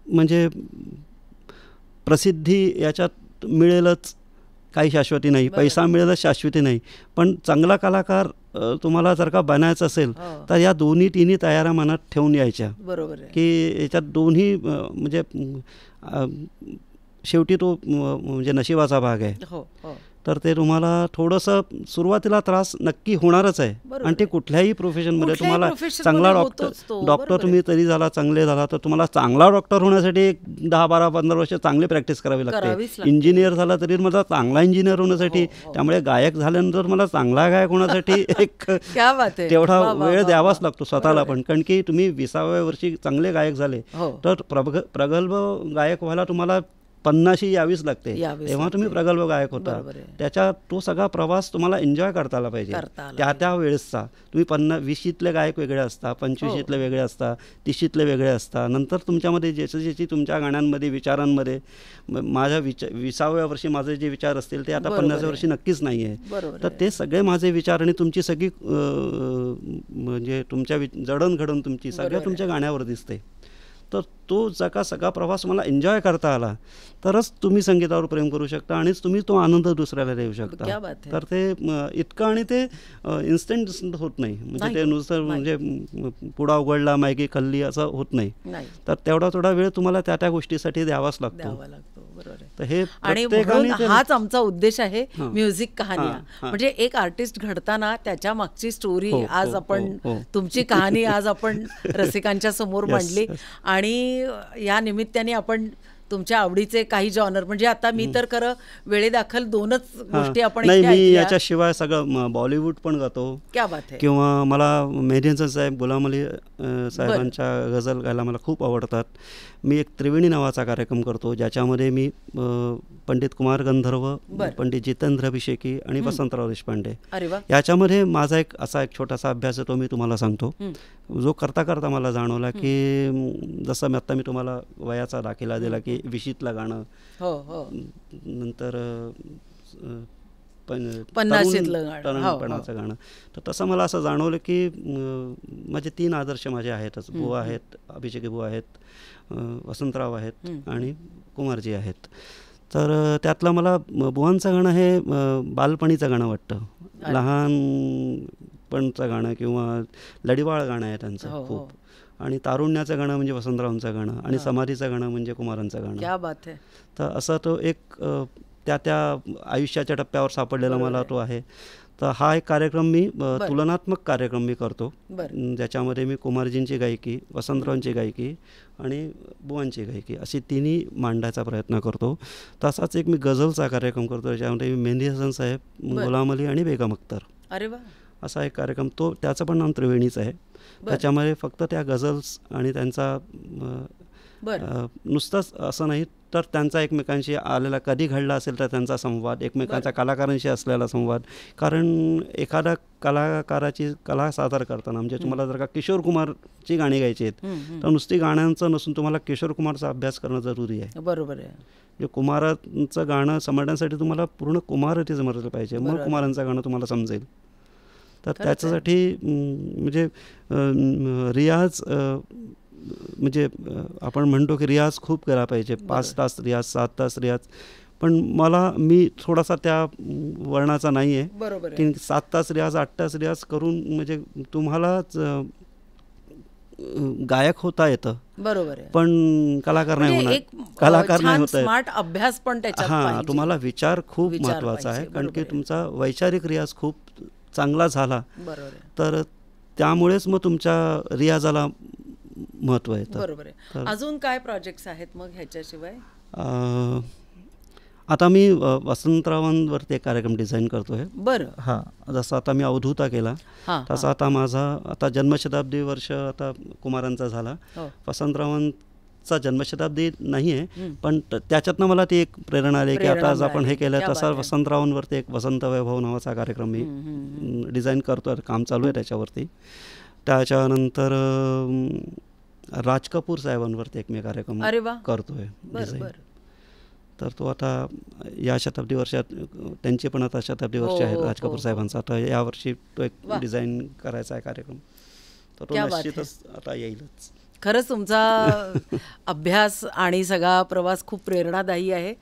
म्हणजे प्रसिद्धी याच्यात मिळेलच, काही शाश्वती नाही, पैसा मिळेलच शाश्वती नाही, पण चांगला कलाकार तुम्हाला जर का बनायचं असेल तर या तिन्ही तयाऱ्या मनात ठेवून यायच्या. बरोबर की याच्यात दोन्ही म्हणजे शेवटी तो म्हणजे नशिबाचा भाग आहे. तर ते तुम्हाला थोडंसं सुरुवातीला त्रास नक्की होणारच आहे. आणि ते कुठल्याही प्रोफेशनमध्ये तुम्हाला चांगला डॉक्टर तुम्ही तरी चांगले झाला तर तुम्हाला चांगला डॉक्टर होण्यासाठी 10, 12, 15 वर्ष चांगली प्रॅक्टिस करावी लागते. इंजिनियर झाला तरी मला चांगला इंजिनियर होण्यासाठी, त्यामुळे गायक झाल्यानंतर मला चांगला गायक होण्यासाठी एक तेवढा वेळ द्यावाच लागतो स्वतःला पण. कारण की तुम्ही 20व्या वर्षी चांगले गायक झाले तर प्रगल्भ गायक व्हायला तुम्हाला 50 यावीच लागते, तेव्हा तुम्ही प्रगल्भ गायक होता. त्याच्या तो सगळा प्रवास तुम्हाला एन्जॉय करता आला पाहिजे. त्या वेळेसचा तुम्ही 20शीतले गायक वेगळे असता, 25शीतले वेगळे असता, 30शीतले वेगळे असता. नंतर तुमच्यामध्ये ज्याची तुमच्या गाण्यांमध्ये विचारांमध्ये माझ्या 20व्या वर्षी माझे जे विचार असतील ते आता 50व्या वर्षी नक्कीच नाही आहे. तर ते सगळे माझे विचार आणि तुमची सगळी म्हणजे तुमच्या जडणघडण तुमची सगळ्या तुमच्या गाण्यावर दिसते. तर तो सगळा प्रवास मला एन्जॉय करता आला तरच तुम्ही संगीतावर प्रेम करू शकता आणि तुम्ही तो आनंद दुसऱ्याला देऊ शकता. तर ते इतकं आणि ते इन्स्टंट होत नाही, म्हणजे ते नुसतं म्हणजे पुडा उघडला मॅगी खाल्ली असं होत नाही. तर थोडा वेळ तुम्हाला त्या गोष्टीसाठी द्यावाच लागतो. तर हे आणि हाच आमचा उद्देश आहे म्युझिक कहाण्या. म्हणजे एक आर्टिस्ट घडताना त्याच्या मागची स्टोरी आज आपण तुमची कहाणी आज आपण रसिकांच्या समोर मांडली. आणि या निमित्ताने आपण तुमच्या आवडीचे काही जॉनर म्हणजे आता मी तर खरं वेळेदाखल 2च गोष्टी आपण मी याच्याशिवाय सगळं बॉलिवूड पण गातो. क्या बात आहे. किंवा मला मेहदी हसन साहेब, गुलाम अली साहेबांच्या गझल गायला मला खूप आवडतात. मी एक त्रिवेणी नावाचा कार्यक्रम करतो ज्याच्यामध्ये मी पंडित कुमार गंधर्व, पंडित जितेंद्र अभिषेकी आणि वसंतराव देशपांडे याच्यामध्ये माझा एक छोटासा अभ्यास आहे, तो मी तुम्हाला सांगतो. जो करता मला जाणवला की जसं आता मी तुम्हाला वयाचा दाखला दिला की 20शीतलं गाणं, नंतर 50पणाचं गाणं, तर तसं मला असं जाणवलं की माझे 3 आदर्श माझे आहेतच. बुवा आहेत, अभिषेकी बुवा आहेत, वसंतराव आहेत आणि कुमारजी आहेत. तर त्यातलं मला बुवांचं गाणं हे बालपणीचं गाणं वाटतं, लहानपणचं गाणं किंवा लढीवाळ गाणं आहे त्यांचं खूप. आणि तारुण्याचं गाणं म्हणजे वसंतरावांचं गाणं आणि समाधीचं गाणं म्हणजे कुमारांचं गाणं. क्या बात आहे. तर असा तो एक त्या आयुष्याच्या टप्प्यावर सापडलेला मला तो आहे. तर हा एक कार्यक्रम मी तुलनात्मक कार्यक्रम मी करतो, ज्याच्यामध्ये मी कुमारजींची गायकी, वसंतरावांची गायकी आणि बुवांची गायकी अशी तिन्ही मांडायचा प्रयत्न करतो. तसाच एक मी गझलचा कार्यक्रम करतो, ज्याच्यामध्ये मी मेहदी हसन साहेब, गुलाम अली आणि बेगम अख्तर. अरे वा. असा एक कार्यक्रम, तो त्याचं पण नाव त्रिवेणीच आहे. त्याच्यामध्ये फक्त त्या गझल्स आणि त्यांचा नुसतंच असं नाही तर त्यांचा एकमेकांशी आलेला कधी घडला असेल तर त्यांचा संवाद, एकमेकांच्या कलाकारांशी असलेला संवाद. कारण एखाद्या कलाकाराची कला सादर करताना म्हणजे तुम्हाला जर का किशोर कुमारची गाणी गायची आहेत तर नुसती गाण्यांचं नसून तुम्हाला किशोर कुमारचा अभ्यास करणं जरुरी आहे. बरोबर आहे. कुमारांचं गाणं समजण्यासाठी तुम्हाला पूर्ण कुमारही समजलं पाहिजे, मग कुमारांचं गाणं तुम्हाला समजेल. तर त्याच्यासाठी म्हणजे रियाज म्हणजे आपण म्हणतो की रियाज खूप केला पाहिजे, 5 तास रियाज, 7 तास रियाज. पण मी थोडासा त्या वर्णाचा नाही आहे की 7 तास रियाज, 8 तास रियाज करून म्हणजे तुम्हालाच गायक होता येतं. बरोबर आहे. पण कलाकार नाही होणार, कलाकार नाही होता स्मार्ट अभ्यास पण त्याच्यात तुम्हाला विचार खूप महत्त्वाचा आहे. कारण की तुमचा वैचारिक रियाज खूप चांगला झाला तर त्यामुळेच मग तुमच्या रियाजाला महत्त्व येतं. बरोबर आहे. अजून काय प्रोजेक्ट्स आहेत मग ह्याच्याशिवाय? आता मी वसंतरावांवरती एक कार्यक्रम डिझाईन करतोय. बरं. हां, जसं आता मी अवधूता केला तसा आता माझा आता जन्मशताब्दी वर्ष आता कुमारांचा झाला. वसंतरावांचा जन्मशताब्दी नाही आहे पण त्याच्यातनं मला ती एक प्रेरणा आली की आता आज आपण हे केलं. तसा वसंतरावांवरती एक वसंत वैभव नावाचा कार्यक्रम मी डिझाईन करतो, काम चालू आहे त्याच्यावरती. त्याच्यानंतर राज कपूर साहेबांवरती एक मी कार्यक्रम करतोय डिझाईन. तर तो आता या शताब्दी वर्षात त्यांची पण आता शताब्दी वर्ष आहे राज कपूर साहेबांचा. आता यावर्षी तो एक डिझाईन करायचा आहे कार्यक्रम, तर तो निश्चितच आता येईलच. खरंच तुमचा अभ्यास आणि सगळा प्रवास खूप प्रेरणादायी आहे.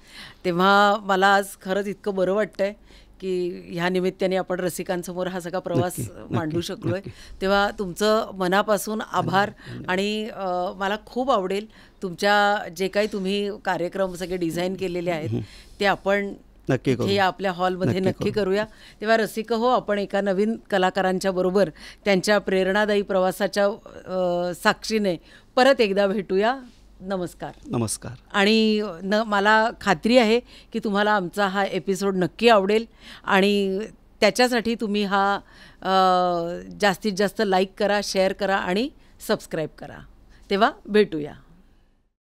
तेव्हा मला आज खरंच इतकं बरं वाटतंय की ह्या निमित्ताने आपण रसिकांसमोर हा सगळा प्रवास मांडू शकलोय. तेव्हा तुमचं मनापासून आभार. आणि मला खूप आवडेल तुमच्या जे काही तुम्ही कार्यक्रम सगळे डिझाईन केलेले आहेत ते आपण हे आपल्या हॉलमध्ये नक्की करूया. तेव्हा रसिक हो, आपण एका नवीन कलाकारांच्या बरोबर त्यांच्या प्रेरणादायी प्रवासाच्या साक्षीने परत एकदा भेटूया. नमस्कार. नमस्कार. आणि मला खात्री आहे की तुम्हाला आमचा हा एपिसोड नक्की आवडेल आणि त्याच्यासाठी तुम्ही हा जास्तीत जास्त लाईक करा, शेअर करा आणि सबस्क्राईब करा. तेव्हा भेटूया.